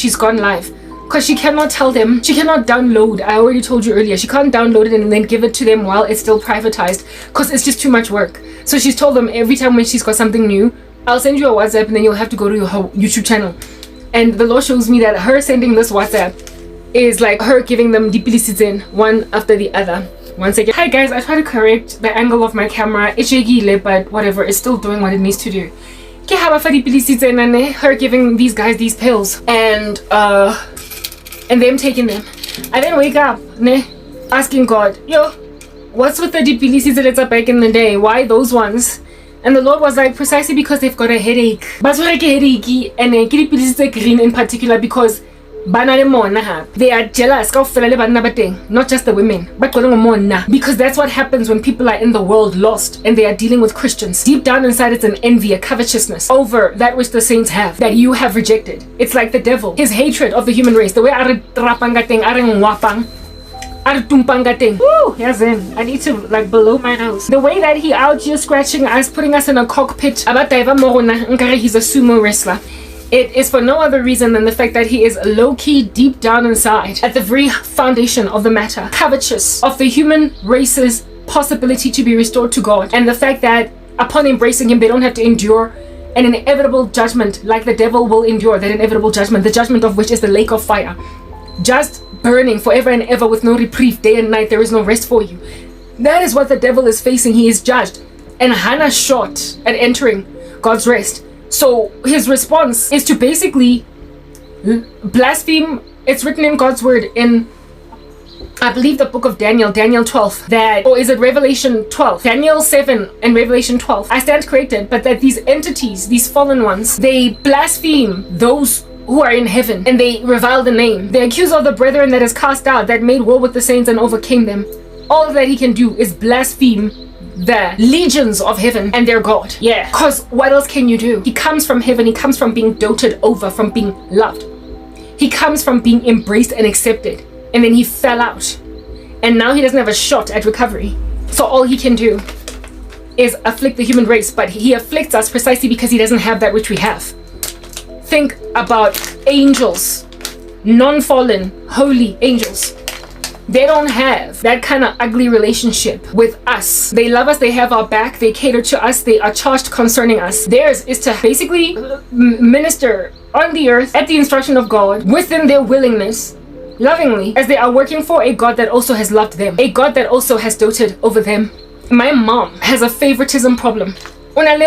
Because she cannot tell them, she cannot download. I already told you earlier, she can't download it and then give it to them while it's still privatized because it's just too much work. So she's told them every time when she's got something new, I'll send you a WhatsApp and then you'll have to go to your YouTube channel. And the Lord shows me that her sending this WhatsApp is like her giving them dipilisi one after the other. One second. Hi guys, I try to correct the angle of my camera. It's shaky, but whatever, it's still doing what it needs to do. Her giving these guys these pills and them taking them. I then wake up, asking God, yo, what's with the dipilisi that are back in the day? Why those ones? And the Lord was like, precisely because they've got a headache. But headache and dipilisi green in particular because they are jealous, not just the women, but because that's what happens when people are in the world lost and they are dealing with Christians. Deep down inside, it's an envy, a covetousness over that which the saints have that you have rejected. It's like the devil, his hatred of the human race. The way woo, yes, I need to like below my nose. The way that he out here scratching us, putting us in a cockpit. He's a sumo wrestler. It is for no other reason than the fact that he is low-key deep down inside, at the very foundation of the matter, covetous of the human race's possibility to be restored to God, and the fact that upon embracing him, they don't have to endure an inevitable judgment like the devil will endure, that inevitable judgment, the judgment of which is the lake of fire, just burning forever and ever with no reprieve, day and night. There is no rest for you. That is what the devil is facing. He is judged, and Hannah shot at entering God's rest. So his response is to basically blaspheme. It's written in God's word in, I believe, the book of Daniel 12, that, or is it Revelation 12? Daniel 7 and Revelation 12. I stand corrected, but that these entities, these fallen ones, they blaspheme those who are in heaven and they revile the name. They accuse all the brethren that is cast out, that made war with the saints and overcame them. All that he can do is blaspheme the legions of heaven and their God. Yeah, because what else can you do? He comes from heaven. He comes from being doted over, from being loved. He comes from being embraced and accepted, and then he fell out, and now he doesn't have a shot at recovery. So all he can do is afflict the human race, but he afflicts us precisely because he doesn't have that which we have. Think about angels, non-fallen, holy angels. They don't have that kind of ugly relationship with us. They love us, they have our back, they cater to us, they are charged concerning us. Theirs is to basically minister on the earth at the instruction of God within their willingness, lovingly, as they are working for a God that also has loved them, a God that also has doted over them. My mom has a favoritism problem. And I'm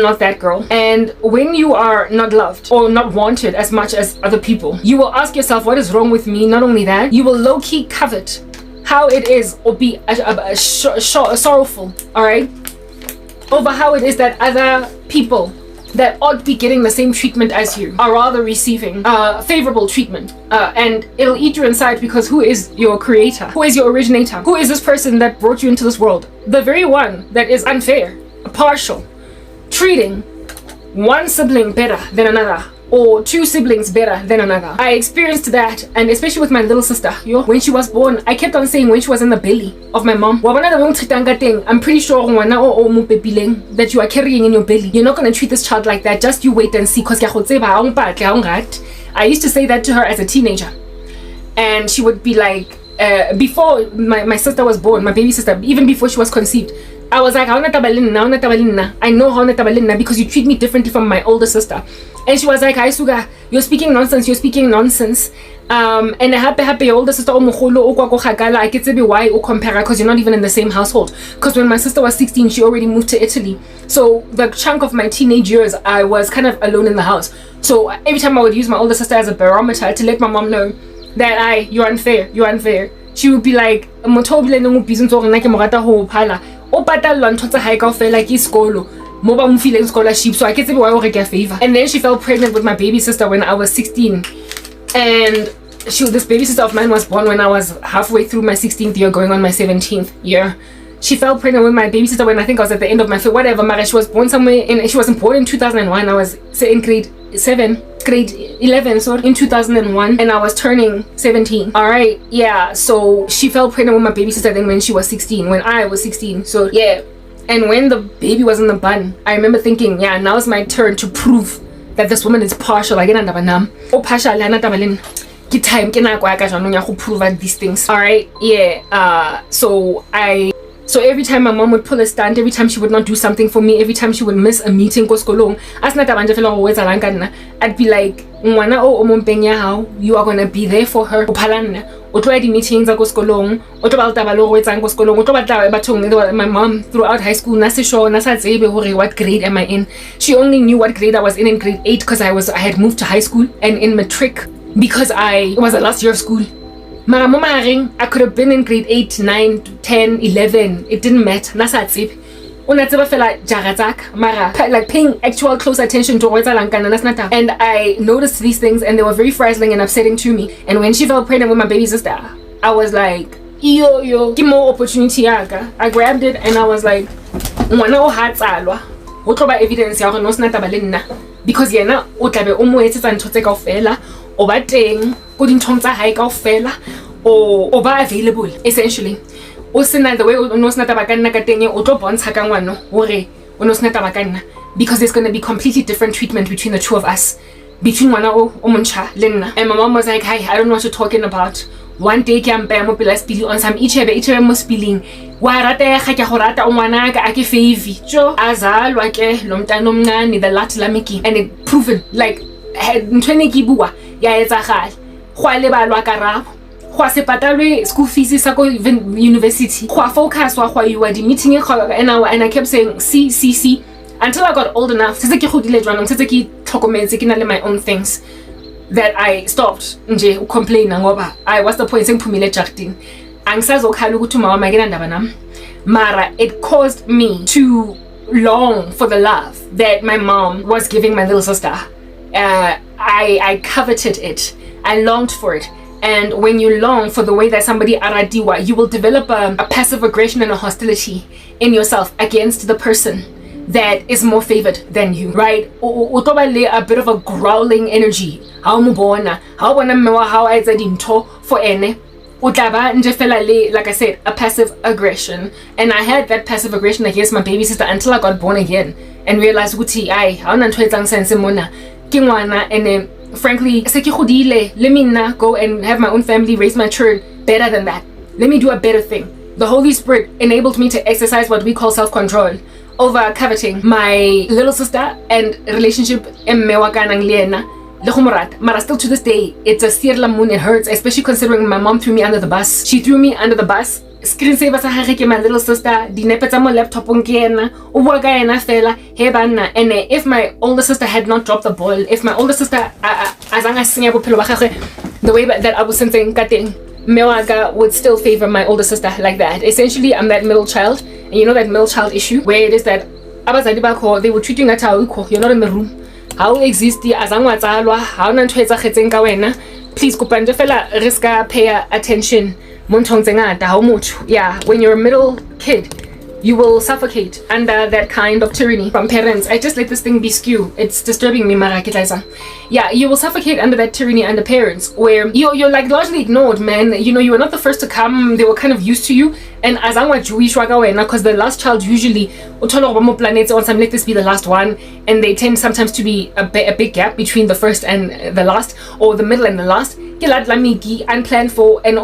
not that girl. And when you are not loved or not wanted as much as other people, you will ask yourself, what is wrong with me? Not only that, you will low-key covet how it is, or be sorrowful, all right, over how it is that other people that ought to be getting the same treatment as you are rather receiving favorable treatment, and it'll eat you inside, because who is your creator? Who is your originator? Who is this person that brought you into this world? The very one that is unfair, partial, treating one sibling better than another, or two siblings better than another. I experienced that, and especially with my little sister. When she was born, I kept on saying when she was in the belly of my mom, I'm pretty sure that you are carrying in your belly. You're not going to treat this child like that. Just you wait and see. I used to say that to her as a teenager, and she would be like, before my sister was born, my baby sister, even before she was conceived, I was like, I know how because you treat me differently from my older sister. And she was like, "Hi Suga, you're speaking nonsense. And I happy your older sister I get why you compare, because you're not even in the same household. Because when my sister was 16, she already moved to Italy. So the chunk of my teenage years, I was kind of alone in the house. So every time I would use my older sister as a barometer to let my mom know that you're unfair. She would be like, scholarship, so I get a favor. And then she fell pregnant with my baby sister when I was 16, and this baby sister of mine was born when I was halfway through my 16th year, going on my 17th year. She fell pregnant with my baby sister when I think I was at the end of my whatever. She was born she wasn't born in 2001. I was in grade 11, sorry, in 2001, and I was turning 17. All right, yeah. So she fell pregnant with my baby sister then when she was 16, when I was 16. So yeah. And when the baby was in the bun, I remember thinking, yeah, now it's my turn to prove that this woman is partial. Again, time to prove these things. All right, yeah. So every time my mom would pull a stunt, every time she would not do something for me, every time she would miss a meeting, I'd be like, you are gonna be there for her. Meetings my mom throughout high school, what grade am I in? She only knew what grade I was in grade 8, because I had moved to high school, and in matric, because it was the last year of school. I could have been in grade 8, 9, 10, 11. It didn't matter. Like paying actual close attention to what's and I noticed these things, and they were very frazzling and upsetting to me. And when she fell pregnant with my baby sister, I was like, yo, give more opportunity. I grabbed it and I was like, evidence because yena o tlabe o mo etsetsa ntho tse kaofela, o ba teng go dinthong tsa hae kaofela, o ba available essentially. O sena the way o no sena taba ka nna ka teng, o tlo bontsha ka ngwana hore o no sena taba ka nna, because there's going to be completely different treatment between the two of us, between ngwana o montsha le nna. And my mom was like, "Hi, I don't know what you're talking about." One day ke ampa mo pela spili on some ichebe mo spilling wa rata ga ke go rata ngwana ka a ke favor jo azalwa ke lo mntana omncane the lat lamiki, and it proven like ntwene ke bua ya etsagala go a lebalwa Karabo, go se patalwe school fees sa go university, go focus wa go iwa di meeting and I kept saying see until I got old enough tse ke godile jwanong tse ke tlhokometse ke na le my own things, that I stopped nje ucomplaina ngoba what's the point sengiphumile ejartini angisazokhala ukuthi mama ngena ndaba nami. Mara it caused me to long for the love that my mom was giving my little sister. I coveted it, I longed for it. And when you long for the way that somebody aradiwa, you will develop a passive aggression and a hostility in yourself against the person that is more favored than you, right? A bit of a growling energy. How I for ene. Like I said, a passive aggression. And I had that passive aggression against my baby sister until I got born again and realized and then frankly, let me go and have my own family, raise my children better than that. Let me do a better thing. The Holy Spirit enabled me to exercise what we call self-control over coveting my little sister and relationship Mara still to this day, it's a sirla moon, it hurts, especially considering my mom threw me under the bus. She threw me under the bus. Screensaver sa hage my little sister, dinepe tsa mo laptop ngena, o bua ka ena fela, he bana. And if my older sister had not dropped the ball, if my older sister azanga senya bophelo ba gagwe the way that I was sensing ka teng, Mewaka would still favor my older sister like that. Essentially, I'm that middle child, and you know that middle child issue where it is that abazali bakho, they were treating you how equal. You're not in the room. How exist the azangwa tsalwa? How nanto etsagetseng ka wena? Please kupanje fela riska pay attention. Yeah, when you're a middle kid, you will suffocate under that kind of tyranny from parents. I just let this thing be skew. It's disturbing me, Mara Kitaiza. Yeah, you will suffocate under that tyranny under parents where you're like largely ignored, man. You know, you were not the first to come. They were kind of used to you. And as I'm Jewish, because the last child usually, let this be the last one. And they tend sometimes to be a big gap between the first and the last, or the middle and the last. Unplanned for, and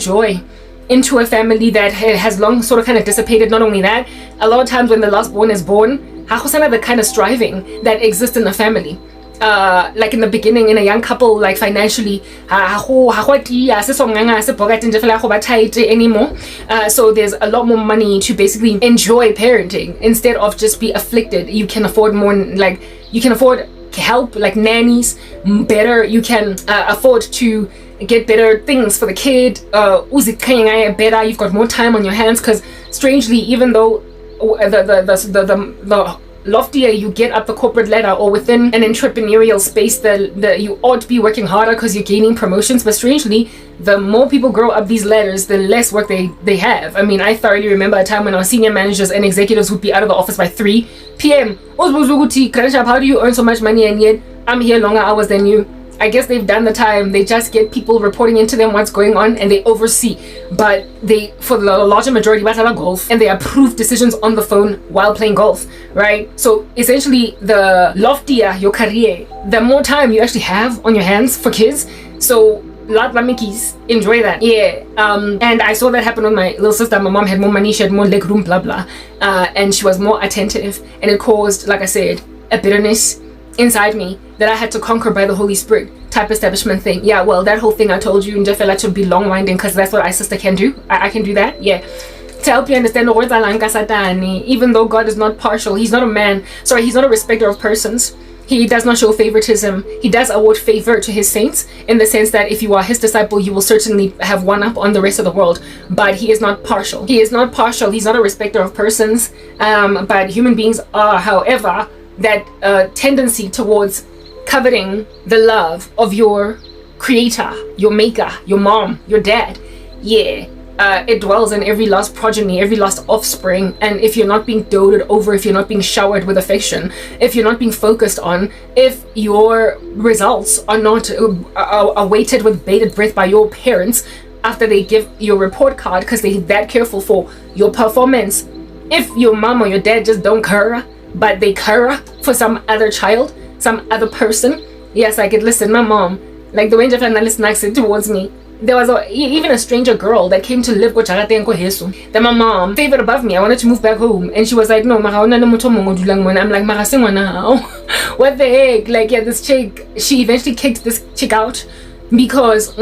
joy into a family that has long sort of kind of dissipated. Not only that, a lot of times when the last born is born, the kind of striving that exists in the family. Like in the beginning, in a young couple, like financially, anymore. So there's a lot more money to basically enjoy parenting instead of just be afflicted. You can afford more, like you can afford help, like nannies better. You can afford to get better things for the kid. Better. You've got more time on your hands because strangely, even though the loftier you get up the corporate ladder or within an entrepreneurial space, you ought to be working harder because you're gaining promotions. But strangely, the more people grow up these ladders, the less work they have. I mean, I thoroughly remember a time when our senior managers and executives would be out of the office by 3 p.m. How do you earn so much money and yet I'm here longer hours than you? I guess they've done the time. They just get people reporting into them what's going on and they oversee. But they, for the larger majority, golf and they approve decisions on the phone while playing golf, right? So essentially, the loftier your career, the more time you actually have on your hands for kids. So enjoy that. Yeah. And I saw that happen with my little sister. My mom had more money, she had more leg room, blah blah, and she was more attentive, and it caused, like I said, a bitterness inside me that I had to conquer by the Holy Spirit type establishment thing. Yeah, well, that whole thing I told you, Njefela, to be long winding because that's what my sister can do. I can do that. Yeah. To help you understand the words even though God is not partial, he's not a man, sorry, he's not a respecter of persons. He does not show favoritism. He does award favor to his saints in the sense that if you are his disciple, you will certainly have one up on the rest of the world. But he is not partial. He is not partial. He's not a respecter of persons. But human beings are, however, that tendency towards coveting the love of your creator, your maker, your mom, your dad. Yeah. It dwells in every lost progeny, every lost offspring. And if you're not being doted over, if you're not being showered with affection, if you're not being focused on, if your results are not awaited with bated breath by your parents after they give your report card because they're that careful for your performance, if your mom or your dad just don't care, but they care for some other child, some other person. Yes, I could listen. My mom, like the way Jeff and listened towards me, there was even a stranger girl that came to live with Hesu. Then my mom favored above me. I wanted to move back home, and she was like, "No, I'm like, what the heck?" Like, yeah, this chick. She eventually kicked this chick out because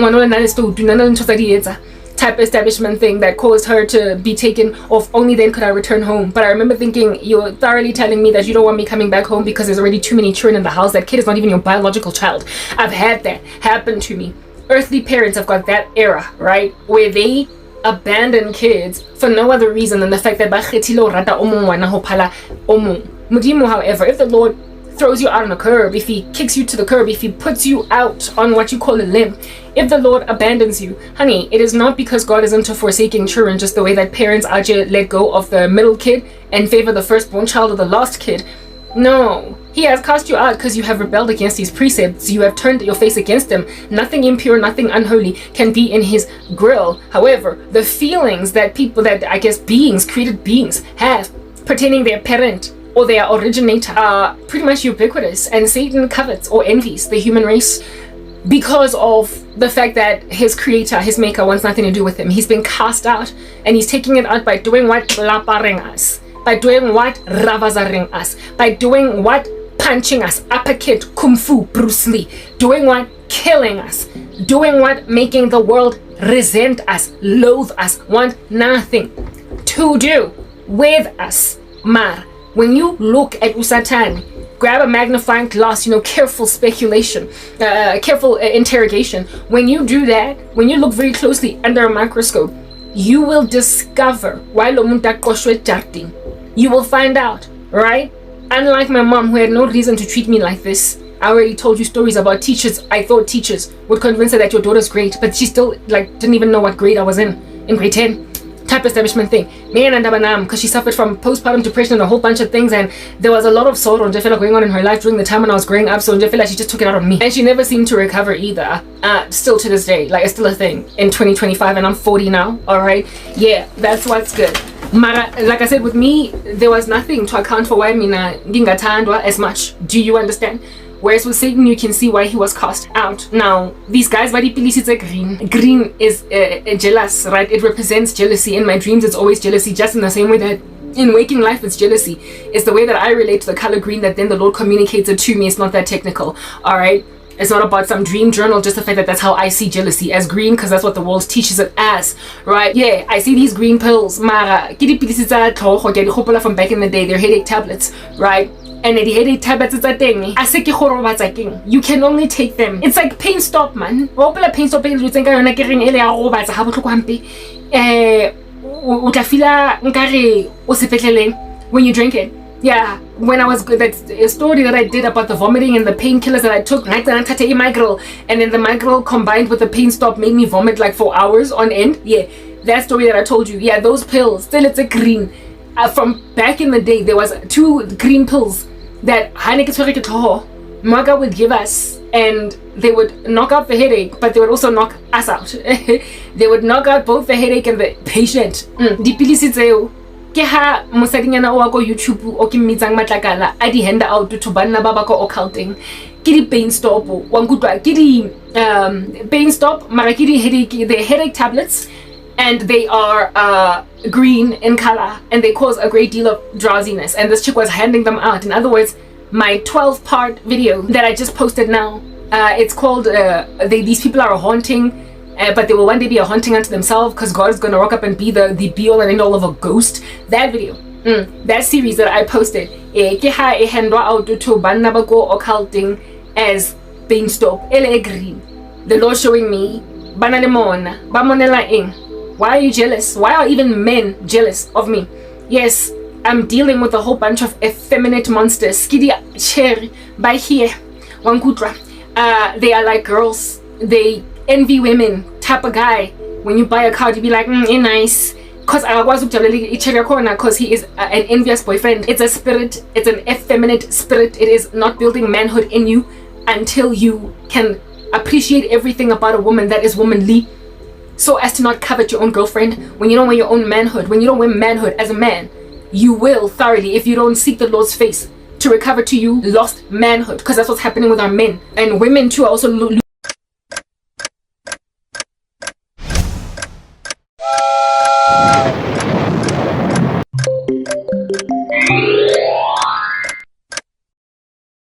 type establishment thing that caused her to be taken off. Only then could I return home. But I remember thinking, you're thoroughly telling me that you don't want me coming back home because there's already too many children in the house. That kid is not even your biological child. I've had that happen to me. Earthly parents have got that era, right, where they abandon kids for no other reason than the fact that however, if the Lord throws you out on a curb, if he kicks you to the curb, if he puts you out on what you call a limb, if the Lord abandons you, honey, it is not because God is into forsaking children just the way that parents actually let go of the middle kid and favor the firstborn child or the lost kid. No, he has cast you out because you have rebelled against his precepts. You have turned your face against him. Nothing impure, nothing unholy can be in his grill. However, the feelings that people, that I guess beings, created beings, have pertaining their parent or their originator are pretty much ubiquitous, and Satan covets or envies the human race because of the fact that his creator, his maker, wants nothing to do with him. He's been cast out, and he's taking it out by doing what? Laparing us. By doing what? Ravazaring us. By doing what? Punching us. Uppercut, Kung Fu, Bruce Lee. Doing what? Killing us. Doing what? Making the world resent us, loathe us, want nothing to do with us. Mar, when you look at Usatan, grab a magnifying glass, careful speculation, careful interrogation. When you do that, when you look very closely under a microscope, you will discover why you will find out, right? Unlike my mom, who had no reason to treat me like this. I already told you stories about teachers. I thought teachers would convince her that your daughter's great, but she still didn't even know what grade I was in grade 10. Type establishment thing. Because she suffered from postpartum depression and a whole bunch of things, and there was a lot of sorrow going on in her life during the time when I was growing up, so she just took it out on me. And she never seemed to recover either. Still to this day, it's still a thing in 2025, and I'm 40 now, alright? Yeah, that's what's good. Mara, like I said, with me, there was nothing to account for why mina ngingathandwa as much. Do you understand? Whereas with Satan, you can see why he was cast out. Now, these guys, it's green. Green is jealous, right? It represents jealousy. In my dreams, it's always jealousy, just in the same way that in waking life, it's jealousy. It's the way that I relate to the color green that then the Lord communicates it to me. It's not that technical, all right? It's not about some dream journal, just the fact that that's how I see jealousy, as green, because that's what the world teaches it as, right? Yeah, I see these green pills, mara, from back in the day, they're headache tablets, right? And the headache tablets, it's a thing. You can only take them. It's like pain stop, man. Pain stop, when you drink it. Yeah, when I was good, that's a story that I did about the vomiting and the painkillers that I took. And then the migraine combined with the pain stop made me vomit for hours on end. Yeah, that story that I told you. Yeah, those pills, still it's a green. From back in the day, there was 2 green pills that Maga would give us, and they would knock out the headache, but they would also knock us out. They would knock out both the headache and the patient. Dipilisi tseo ke ha mosadinyana o go YouTube o ke mmitsang matlakala a di hand out to banna ba ba go occulting ke di pain stop wa nkutwa ke di pain stop mara ke di headache tablets, and they are green in color, and they cause a great deal of drowsiness, and this chick was handing them out. In other words, my 12-part video that I just posted now, it's called these people are a haunting, but they will one day be a haunting unto themselves, because God is going to rock up and be the be all and end all of a ghost. That video, that series that I posted, ke ha e handwa out to banna ba go occulting as pain stop ele green. The Lord showing me bana le mona ba monela eng. Why are you jealous? Why are even men jealous of me? Yes, I'm dealing with a whole bunch of effeminate monsters. Skidi cherry by here. Wangutra. They are like girls. They envy women. Type of guy. When you buy a car, you be like, nice. Because he is an envious boyfriend. It's a spirit. It's an effeminate spirit. It is not building manhood in you until you can appreciate everything about a woman that is womanly, so as to not covet your own girlfriend. When you don't wear your own manhood, when you don't wear manhood as a man, you will thoroughly, if you don't seek the Lord's face to recover to you lost manhood, because that's what's happening with our men and women too. Are also